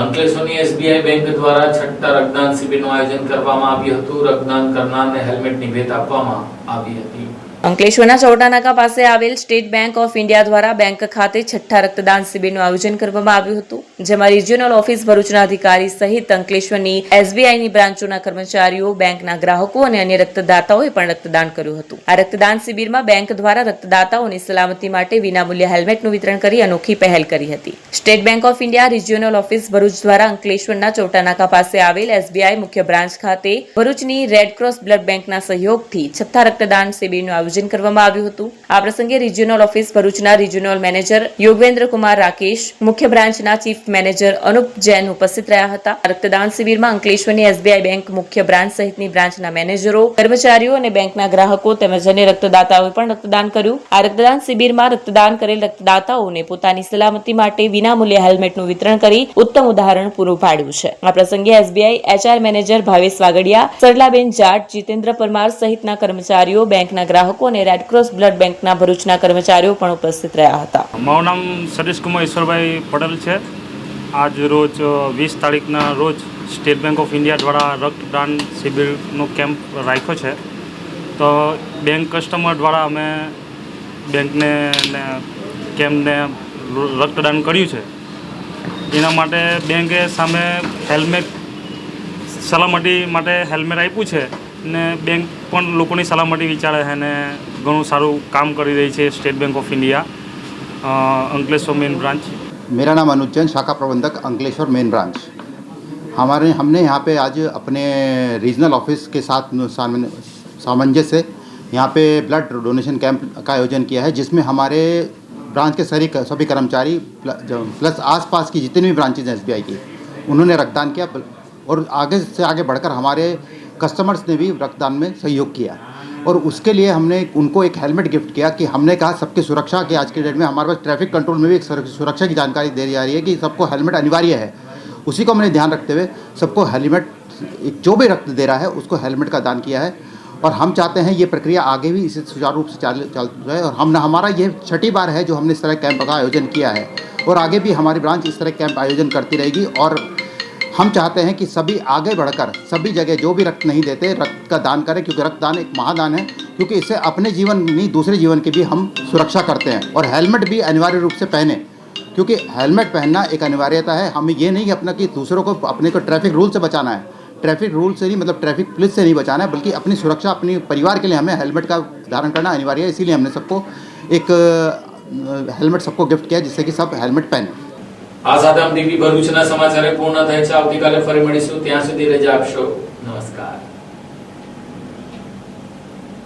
Speaker 1: અંકલેશ્વરની એસબીઆઈ બેંક દ્વારા 6ઠ્ઠા રક્તદાન શિબિરનું આયોજન કરવામાં આવ્યું હતું. રક્તદાન કરનારને હેલ્મેટની ભેટ આપવામાં આવી હતી.
Speaker 2: અંકલેશ્વરના ચોટાનાકા પાસે આવેલ સ્ટેટ બેંક ઓફ ઇન્ડિયા દ્વારા બેંક ખાતે 6ઠ્ઠા રક્તદાન શિબિરનું આયોજન કરવામાં આવ્યું હતું, જેમાં રિજિયોનલ ઓફિસ ભરૂચના અધિકારી સહિત અંકલેશ્વરની એસબીઆઈની બ્રાન્ચોના કર્મચારીઓ, બેંકના ગ્રાહકો અને અન્ય રક્તદાતાઓએ પણ રક્તદાન કર્યું હતું. આ રક્તદાન શિબિરમાં બેંક દ્વારા રક્તદાતાઓની સલામતી માટે વિનામૂલ્યે હેલ્મેટનું વિતરણ કરી અનોખી પહેલ કરી હતી. State bank of India regional office Bharuch દ્વારા અંકલેશ્વરના ચોટાનાકા પાસે આવેલ એસબીઆઈ મુખ્ય બ્રાન્ચ ખાતે ભરૂચની રેડ ક્રોસ બ્લડ બેંકના સહયોગથી 6ઠ્ઠા રક્તદાન શિબિરનું આયોજન કરવામાં આવ્યું હતું. આ પ્રસંગે રિજિયોનલ ઓફિસ ભરૂચના રિજિયોનલ મેનેજર યોગેન્દ્ર કુમાર રાકેશ, મુખ્ય બ્રાન્ચના ચીફ મેનેજર અનુપ જૈન ઉપસ્થિત રહ્યા હતા. રક્તદાન શિબિરમાં અંકલેશ્વરની એસબીઆઈ બેંક મુખ્ય બ્રાન્ચ સહિતની બ્રાન્ચના મેનેજરો, કર્મચારીઓ અને બેંકના ગ્રાહકો તેમજ અન્ય રક્તદાતાઓએ પણ રક્તદાન કર્યું. આ રક્તદાન શિબિરમાં રક્તદાન કરેલ રક્તદાતાઓને પોતાની સલામતી માટે વિનામૂલ્યે હેલ્મેટનું વિતરણ કરી ઉત્તમ ઉદાહરણ પૂરું પાડ્યું છે. આ પ્રસંગે SBI HR manager Bhavesh Vagadia, Saralaben Jat, Jitendra Parmar સહિતના કર્મચારીઓ, બેંકના ગ્રાહકો અને રેડક્રોસ બ્લડ બેંકના ભરૂચના કર્મચારીઓ પણ ઉપસ્થિત રહ્યા હતા.
Speaker 17: મારું નામ સતીશ કુમાર ઈશ્વરભાઈ પટેલ છે. આજ રોજ 20 તારીખના રોજ સ્ટેટ બેંક ઓફ ઇન્ડિયા દ્વારા રક્તદાન શિબિરનો કેમ્પ રાખ્યો છે. તો બેંક કસ્ટમર દ્વારા અમે બેંકને ને કેમ્પને રક્તદાન કર્યું છે. એના માટે બેંકે સામે હેલ્મેટ સલામતી માટે હેલ્મેટ આપ્યું છે ને બેંક પણ લોકોની સલામતી વિચારે છે ને ઘણું સારું કામ કરી રહી છે state bank of India Ankleshwar main branch.
Speaker 18: मेरा नाम अनुज जैन, शाखा प्रबंधक अंकलेश्वर मेन ब्रांच. हमने यहाँ पे आज अपने रीजनल ऑफिस के साथ सामंजस्य से यहाँ पे ब्लड डोनेशन कैंप का आयोजन किया है, जिसमें हमारे ब्रांच के सभी कर्मचारी प्लस आसपास की जितनी भी ब्रांचेज हैं SBI की, उन्होंने रक्तदान किया और आगे से आगे बढ़कर हमारे कस्टमर्स ने भी रक्तदान में सहयोग किया. और उसके लिए हमने उनको एक हेलमेट गिफ्ट किया कि हमने कहा सबकी सुरक्षा की आज के डेट में हमारे पास ट्रैफिक कंट्रोल में भी एक सुरक्षा की जानकारी दे जा रही है कि सबको हेलमेट अनिवार्य है. उसी को हमने ध्यान रखते हुए सबको हेलमेट, जो भी रक्त दे रहा है उसको हेलमेट का दान किया है. और हम चाहते हैं ये प्रक्रिया आगे भी इसी सुचारू रूप से चल रहे. और हमारा ये 6ठी बार है जो हमने इस तरह कैंप का आयोजन किया है और आगे भी हमारी ब्रांच इस तरह कैंप आयोजन करती रहेगी. और हम चाहते हैं कि सभी आगे बढ़कर सभी जगह जो भी रक्त नहीं देते रक्त का दान करें, क्योंकि रक्तदान एक महादान है, क्योंकि इससे अपने जीवन नहीं दूसरे जीवन की भी हम सुरक्षा करते हैं. और हेलमेट भी अनिवार्य रूप से पहने, क्योंकि हेलमेट पहनना एक अनिवार्यता है. हमें ये नहीं अपना कि दूसरों को अपने को ट्रैफिक रूल से बचाना है, ट्रैफिक रूल से नहीं मतलब ट्रैफिक पुलिस से नहीं बचाना है, बल्कि अपनी सुरक्षा अपने परिवार के लिए हमें हेलमेट का धारण करना अनिवार्य है. इसीलिए हमने सबको एक हेलमेट सबको गिफ्ट किया, जिससे कि सब हेलमेट पहने.
Speaker 1: આ સાથે આમ દીવી ભરૂચના સમાચાર પૂર્ણ થાય છે. આવતીકાલે ફરી મળીશું. ત્યાં સુધી રજા આપશો. નમસ્કાર.